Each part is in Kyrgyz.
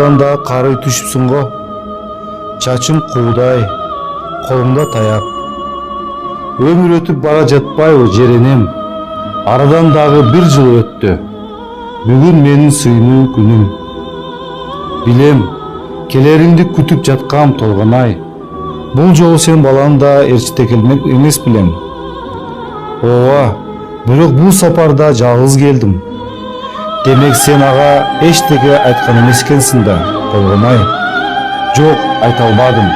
Абдан да карый түшүпсүң го. Чачың куудай, колуңда таяк. Өмүр өтүп бара жатпайбы жеренем. Арадан дагы 1 жыл өттү. Бүгүн менин сыйынуу күнүм. Билем, келериңди күтүп жаткам Толгонай. Бул жолу сен баланы да ээрчите келмек эмес билем. Ооба, бирок бул сапарда жалгыз келдим. Демек сен ага эчтеке айткан эмес экенсиң да, Толгонай. Жок, айта албадым.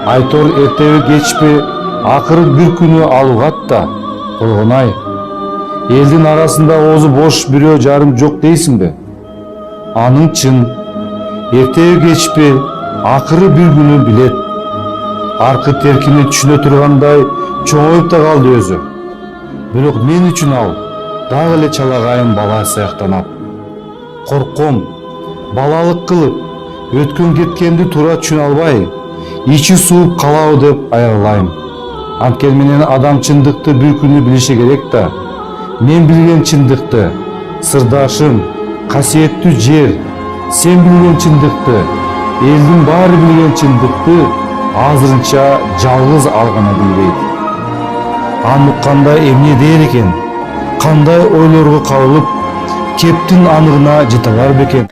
Айтор эртеби кечпи акыры бир күнү алугат да, Толгонай. Элдин арасында оозу бош бирөө жарым жок дейсиңби? Анын чын. Эртеби кечпи акыры бир күнү билет. Аркы теркини түшүнө тургандай чоңоюп да калды өзү. Бирок мен үчүн ал дагы эле чалагайым бала сыяктанат. Корком, балалык кылып, өткөн кеткенди туура түшүнө албай, ичи сууп калабы деп аялайм. Анткени менен адам чындыкты бир күнү билиши керек да. Мен билген чындыкты, сырдашым, касиеттүү жер, сен билген чындыкты, элдин баары билген чындыкты азырынча жалгыз ал гана билбейт. Аны укканда эмне дээр экен? Кандай ойлорго кабылып, кептин анығына жете алар бекен?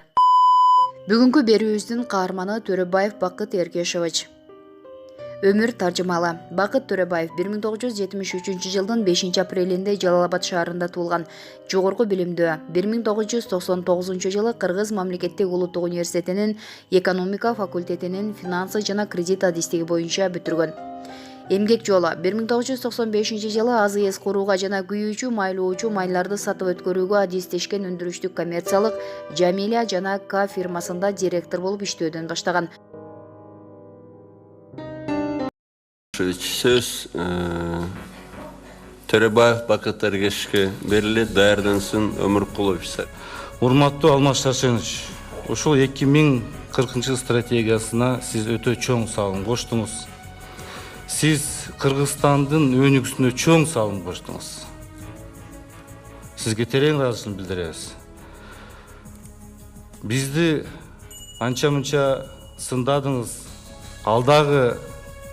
Бүгүнкү берүүбүздүн каарманы Төрөбаев Бакыт Эргешович. Өмүр таржымалы. Бакыт Төрөбаев 1973 жылдын 5 апрелинде Жалал-Абад шаарында туулган. Жогорку билимдүү. 1999 жылы Кыргыз мамлекеттик улуттук университетинин экономика факультетинин финансы жана кредит адистиги боюнча бүтүргөн. Эмгек жолу 1995 жылы АЗС курууга жана күйүүчү майлоочу майларды сатып өткөрүүгө адистешкен өндүрүштүк коммерциялык Жамиля жана К фирмасында директор болуп иштөөдөн баштаган. Söz Төрөбаев Бакыт Эргешовичке берилет, даярдансын Өмүр Кулович. Урматтуу Алмаз Шаршенович, ушул 2040 стратегиясына сиз өтө чоң салым коштуңуз. Сиз Кыргызстандын өнүгүүсүнө чоң салым коштуңуз. Сизге терең ыраазычылык билдиребиз. Бизди анча-мынча сындадыңыз, алдагы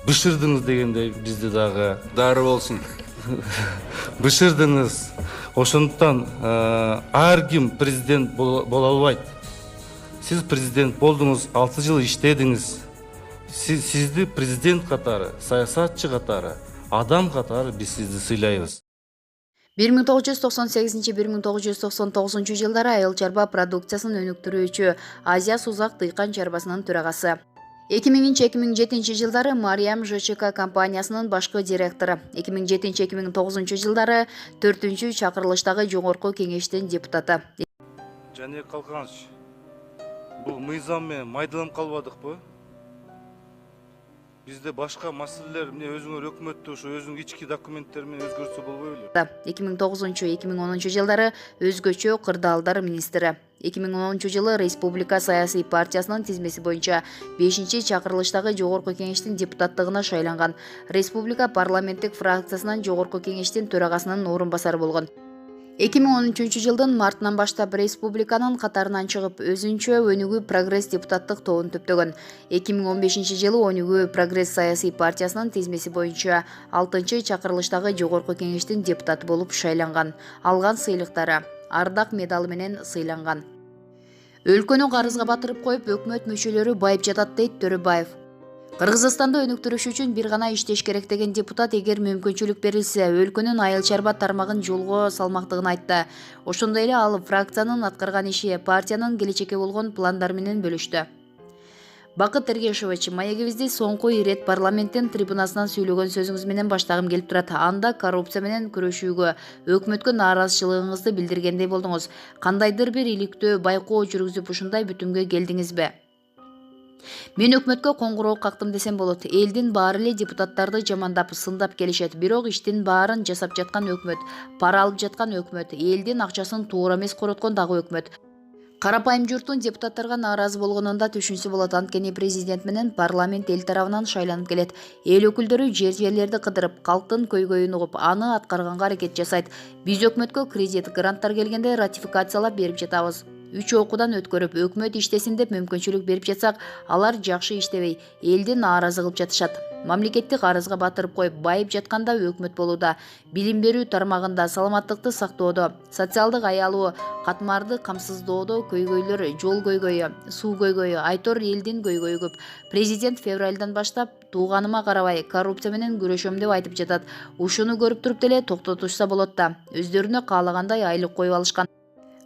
бышырдыңыз дегендей бизди дагы Дары болсун. бышырдыңыз. Ошондуктан ар ким президент боло албайт. Сиз президент болдуңуз, 6 жыл иштедиңиз. Сизди президент катары, саясатчы катары, адам катары биз сизди сыйлайбыз. 1998-1999 жылдары айыл чарба продукциясын өнүктүрүүчү Азия Сузак дыйкан чарбасынын төрагасы. 2000-2007 жылдары Мариям ЖЧК компаниясынын башкы директору. 2007-2009 жылдары 4-чү чакырылыштагы жогорку кеңештин депутаты. Жаныбек Калканович, бул мыйзам менен майдаланып калбадыкпы? Бизде башка маселелер, эмне өзүңөр өкмөттө ошо өзүнүн ички документтери менен өзгөртсө болбой беле? 2009-2010 жылдары өзгөчө кырдаалдар министри. 2010 жылы Республика саясий партиясынын тизмеси боюнча 5-чи чакырылыштагы жогорку кеңештин депутаттыгына шайланган. Республика парламенттик фракциясынан жогорку кеңештин төрагасынын орун басары болгон. 2013 жылдын мартынан баштап республиканын катарынан чыгып, өзүнчө Өнүгүү прогресс депутаттык тобун төптөгөн. 2015 жылы Өнүгүү прогресс саясий партиясынын тизмеси боюнча 6-чы чакырылыштагы жогорку кеңештин депутаты болуп шайланган. Алган сыйлыктары ардак медалы менен сыйланган. Өлкөнү карызга батырып коюп, өкмөт мүчөлөрү байып жатат дейт Төрөбаев. Кыргызстанды өнүктүрүш үчүн бир гана иштеш керек деген депутат эгер мүмкүнчүлүк берилсе, өлкөнүн айыл чарба тармагын жолго салмактыгын айтты. Ошондой эле ал фракциянын аткарган иши, партиянын келечекке болгон пландары менен бөлүштү. Бакыт Эргешович, маегибизди соңку ирет парламенттин трибунасынан сүйлөгөн сөзүңүз менен баштагым келип турат. Анда коррупция менен күрөшүүгө өкмөткө нааразычылыгыңызды билдиргендей болдуңуз. Кандайдыр бир иликтөө байкоо жүргүзүп ушундай бүтүмгө келдиңизби? Мен өкмөткө коңгуроо кактым десем болот. Элдин баары эле депутаттарды жамандап, сындап келишет. Бирок иштин баарын жасап жаткан өкмөт, пара алып жаткан өкмөт, элдин акчасын туура эмес короткон дагы өкмөт. Карапайым журттун депутаттарга нааразы болгонун да түшүнсө болот. Анткени президент менен парламент эл тарабынан шайланып келет. Эл өкүлдөрү жерлерди кыдырып, калктын көйгөйүн угуп, аны аткарганга аракет жасайт. Биз өкмөткө кредит, гранттар келгенде ратификациялап берип жатабыз. 3 окуудан өткөрүп өкмөт иштесин деп мүмкүнчүлүк берип жатсак, алар жакшы иштебей, элди нааразы кылып жатышат. Мамлекетти карызга батырып коюп, байып жатканда өкмөт болууда, билим берүү тармагында, саламаттыкты сактоодо, социалдык аялуу катмарды камсыздоодо көйгөйлөр, жол көйгөйү, суу көйгөйү, айтор элдин көйгөйү көп. Президент февралдан баштап тууганыма карабай коррупция менен күрөшөм деп айтып жатат. Ушуну көрүп туруп деле токтотушса болот да. Өздөрүнө каалагандай айлык коюп алышкан.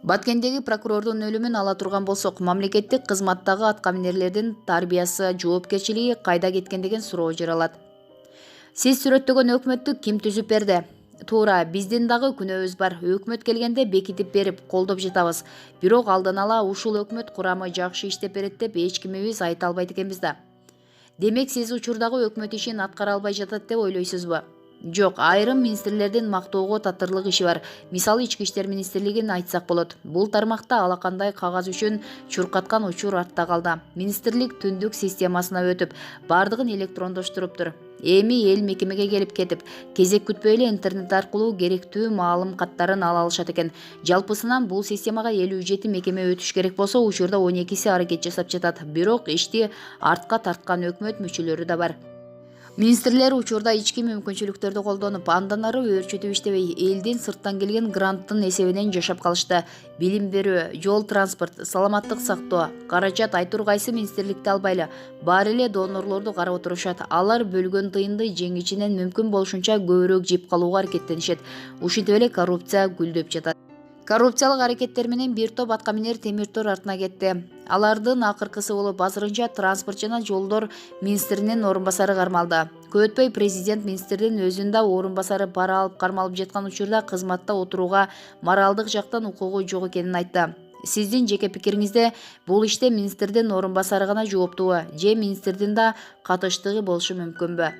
Баткендеги прокурордун өлүмүн ала турган болсок, мамлекеттик кызматтагы аткаминерлердин тарбиясы, жоопкерчилиги кайда кеткен деген суроо жаралат. Сиз сүрөттөгөн өкмөттү ким түзүп берди? Туура, биздин дагы күнөөбүз бар. Өкмөт келгенде бекитип берип, колдоп жатабыз. Бирок алдан ала ушул өкмөт курамы жакшы иштеп берет деп эч кимибиз айта албайт экенбиз да. Демек, сиз учурдагы өкмөт ишин аткара албай жатат деп ойлойсузбу? Жок, айрым министрлердин мактоого татырлык иши бар. Мисалы, Ички иштер министрлигин айтсак болот. Бул тармакта алакандай кагаз үчүн чуркаткан учур артта калды. Министрлик түндүк системасына өтүп, бардыгын электрондоштуруптур. Эми эл мекемеге келип кетип, кезек күтпөй эле интернет аркылуу керектүү маалым каттарын ала алышат экен. Жалпысынан бул системага 57 мекеме өтүш керек болсо, учурда 12си аракет жасап жатат. Бирок ишти артка тарткан өкмөт мүчөлөрү да бар. Министрлер учурда ички мүмкүнчүлүктөрдү колдонуп, андан ары өөрчүтүп иштебей, элдин сырттан келген гранттын эсебинен жашап калышты. Билим берүү, жол транспорт, саламаттык сактоо, каражат айтур кайсы министрликти албайлы, баары эле донорлорду карап отурушат. Алар бөлгөн тыйынды жеңичинен мүмкүн болушунча көбүрөөк жеп калууга аракеттенишет. Ушинтип эле коррупция гүлдөп жатат. Коррупциялык аракеттер менен бир топ аткаминер темир тор артына кетти. Алардын акыркысы болуп, азырынча транспорт жана жолдор министринин орун басары кармалды. Көп өтпөй президент министрдин өзүн да орун басары пара алып кармалып жаткан учурда кызматта отурууга моралдык жактан укугу жок экенин айтты. Сиздин жеке пикириңизде бул иште министрдин орун басары гана жооптубу, же министрдин да катыштыгы болушу мүмкүнбү?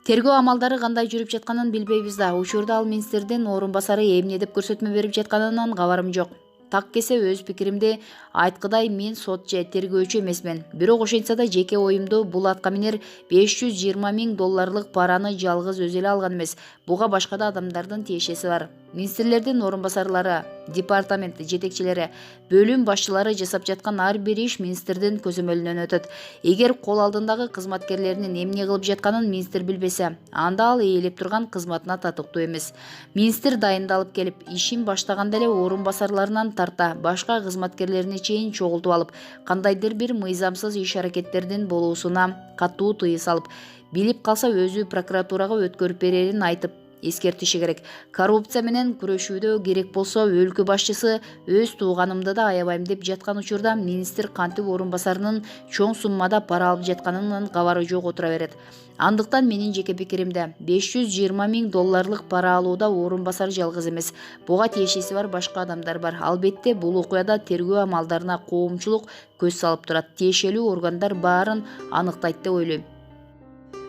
Тергөө амалдары кандай жүрүп жатканын билбейбиз да. Учурда ал министрдин орун басары эмне деп көрсөтмө берип жатканынан кабарым жок. Так кесе өз пикиримди айткыдай, мен сот же тергөөчү эмесмин. Бирок ошентсе да жеке оюмду бул аткаминер $520 000 параны жалгыз өзү эле алган эмес. Буга башка да адамдардын тиешеси бар. Министрлердин орун басарлары, департамент жетекчилери, бөлүм башчылары жасап жаткан ар бир иш министрдин көзөмөлүнөн өтөт. Эгер кол алдындагы кызматкерлеринин эмне кылып жатканын министр билбесе, анда ал ээлеп турган кызматына татыктуу эмес. Министр дайындалып келип, ишин баштаганда эле орун басарларынан тарта башка кызматкерлерине чейин чогултуп алып, кандайдыр бир мыйзамсыз иш аракеттердин болуусуна катуу тыюу салып, билип калса өзү прокуратурага өткөрүп берерин айтып эскертиши керек. Коррупция менен күрөшүүдө керек болсо өлкө башчысы өз тууганымды да аябайм деп жаткан учурда министр кантип орун басарынын чоң суммада пара алып жатканынын кабары жок отура берет. Андыктан менин жеке пикиримде $520 000 пара алууда орун басар жалгыз эмес. Буга тиешеси бар башка адамдар бар. Албетте бул окуяда тергөө амалдарына коомчулук көз салып турат. Тиешелүү органдар баарын аныктайт деп ойлойм.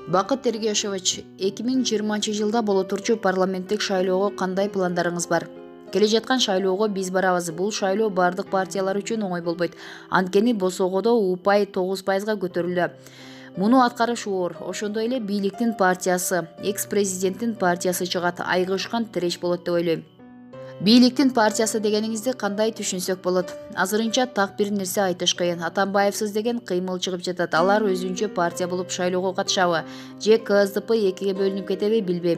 Бакыт Тергешович, 2020 жылда боло турчу парламенттик шайлоого кандай пландарыңыз бар? Келе жаткан шайлоого биз барабыз. Бул шайлоо бардык партиялар үчүн оңой болбойт. Анткени босогодо упай 9%га көтөрүлдү. Муну аткарыш оор. Ошондой эле бийликтин партиясы, экс-президенттин партиясы чыгат. Айгышкан тиреш болот деп ойлойм. Бийликтин партиясы дегениңизди кандай түшүнсөк болот? Азырынча так бир нерсе айтыш кыйын. Атамбаевсыз деген кыймыл чыгып жатат. Алар өзүнчө партия болуп шайлоого катышабы, же КСДП экиге бөлүнүп кетеби билбейм.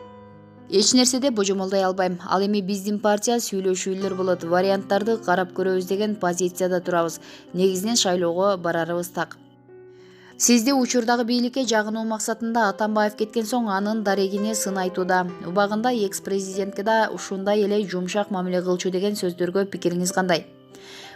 Эч нерседе божомолдой албайм. Ал эми биздин партия сүйлөшүүлөр болот, варианттарды карап көрөбүз деген позицияда турабыз. Негизинен шайлоого барарыбыз так. Сизди учурдагы бийликке жагынуу максатында Атамбаев кеткен соң анын дарегине сын айтууда. Убагында экс-президентке да ушундай эле жумшак мамиле кылчу деген сөздөргө пикириңиз кандай?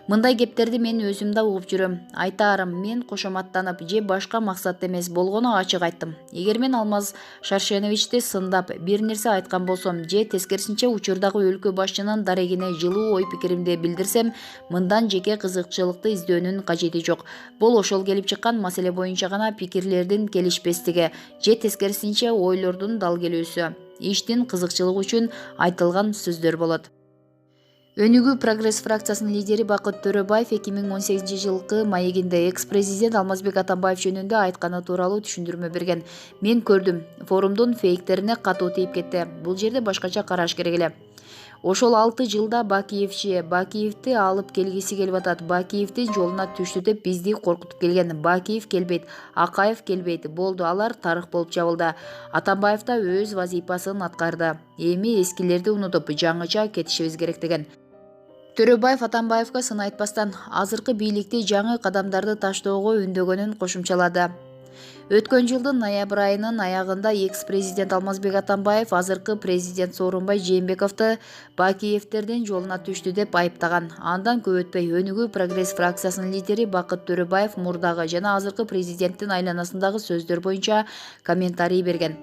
Мындай кептерди мен өзүм да угуп жүрөм. Айтаарым, мен кошоматтанып же башка максатта эмес, болгону ачык айттым. Эгер мен Алмаз Шаршеновичти сындап бир нерсе айткан болсом же тескерисинче учурдагы өлкө башчынын дарегине жылуу ой пикиримди билдирсем, мындан жеке кызыкчылыкты издөөнүн кажети жок. Бул ошол келип чыккан маселе боюнча гана пикирлердин келишпестиги же тескерисинче ойлордун дал келүүсү, иштин кызыкчылыгы үчүн айтылган сөздөр болот. Өнүгүү прогресс фракциясынын лидери Бакыт Төрөбаев 2018 жылкы маегинде экс-президент Алмазбек Атамбаев жөнүндө айтканы тууралуу түшүндүрмө берген. Мен көрдүм, форумдун фейктерине катуу тийип кетти. Бул жерде башкача караш керек эле. Ошол 6 жылда Бакиевти алып келгиси келип атат. Бакиевдин жолуна түштү деп бизди коркутуп келген. Бакиев келбейт, Акаев келбейт. Болду, алар тарых болуп жабылды. Атамбаев да өз вазифасын аткарды. Эми эскилерди унутуп, жаңыча кетишибиз керек деген. Төрөбаев Атамбаевга сын айтпастан азыркы бийликти жаңы кадамдарды таштоого үндөгөнүн кошумчалады. Өткөн жылдын ноябрь айынын аягында экс-президент Алмазбек Атамбаев азыркы президент Сооронбай Жээнбековду Бакиевтердин жолуна түштү деп айыптаган. Андан көп өтпөй Өнүгүү прогресс фракциясынын лидери Бакыт Төрөбаев мурдагы жана азыркы президенттин айланасындагы сөздөр боюнча комментарий берген.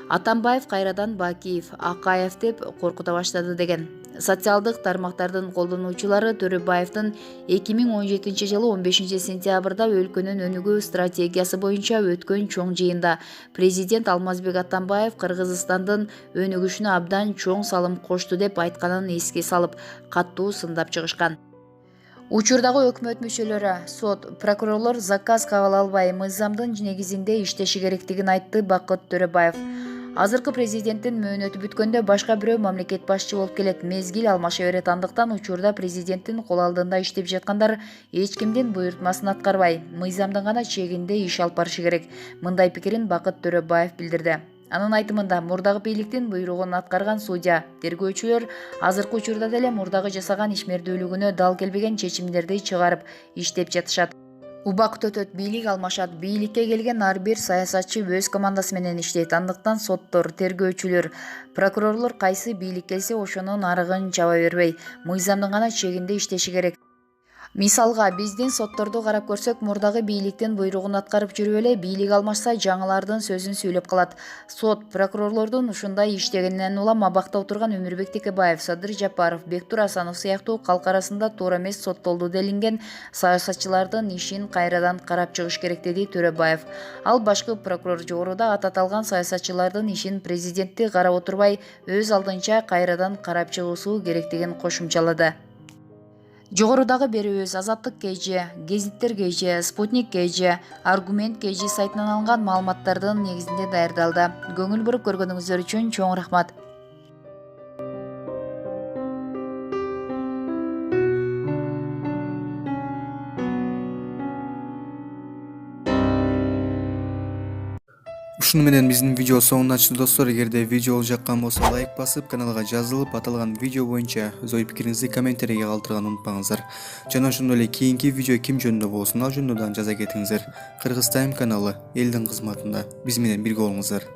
Атамбаев кайрадан Бакиев, Акаев деп коркута баштады деген. Социалдык тармактардын колдонуучулары Төрөбаевдин 2017 жылы 15 сентябрда өлкөнүн өнүгүү стратегиясы боюнча өткөн чоң жыйында президент Алмазбек Атамбаев Кыргызстандын өнүгүшүнө абдан чоң салым кошту деп айтканын эске салып, каттуу сындап чыгышкан. Учурдагы өкмөт мүчөлөрү, сот, прокурорлор заказ кабыл албай мыйзамдын негизинде иштеши керектигин айтты Бакыт Төрөбаев. Азыркы президенттин мөөнөтү бүткөндө башка бирөө мамлекет башчы болуп келет. Мезгил алмаша берет. Андыктан учурда президенттин кол алдында иштеп жаткандар эч кимдин буйртмасын аткарбай, мыйзамдын гана чегинде иш алып барышы керек. Мындай пикирин Бакыт Төрөбаев билдирди. Анын айтымында мурдагы бийликтин буйругун аткарган судья, тергөөчүлөр азыркы учурда деле мурдагы жасаган ишмердүүлүгүнө дал келбеген чечимдерди чыгарып иштеп жатышат. Убакыт өтөт, бийлик алмашат. Бийликке келген ар бир саясатчы өз командасы менен иштейт. Андыктан соттор, тергөөчүлөр, прокурорлор кайсы бийлик келсе ошонун арыгын чаба бербей, мыйзамдын гана чегинде иштеши керек. Мисалга, биздин сотторду карап көрсөк, мурдагы бийликтин буйругун аткарып жүрүп эле бийлик алмашса жаңылардын сөзүн сүйлөп калат. Сот, прокурорлордун ушундай иштегенинен улам абакта отурган Өмүрбек Текебаев, Садыр Жапаров, Бектур Асанов сыяктуу калк арасында туура эмес соттолду делинген саясатчылардын ишин кайрадан карап чыгыш керек, деди Төрөбаев. Ал башкы прокурор жогоруда аталган саясатчылардын ишин президентти карап отурбай, өз алдынча кайрадан карап чыгуусу керектигин кошумчалады. Жогорудагы берүүбүз Азаттык KG, Гезиттер KG, Спутник KG, Аргумент KG сайтынан алынган маалыматтардын негизинде даярдалды. Көңүл буруп көргөнүңүздөр үчүн чоң рахмат. Ушуну менен биздин видео соңуна чыкты достор. Эгерде видео жаккан болсо лайк басып, каналга жазылып, аталган видео боюнча өз ой пикириңизди комментарийге калтырганды унутпаңыздар. Жана ошондой эле кийинки видео ким жөнүндө болсун, ал жөнүндө дагы жаза кетиңиздер. Кыргыз Тайм каналы элдин кызматында. Биз менен бирге болуңуздар.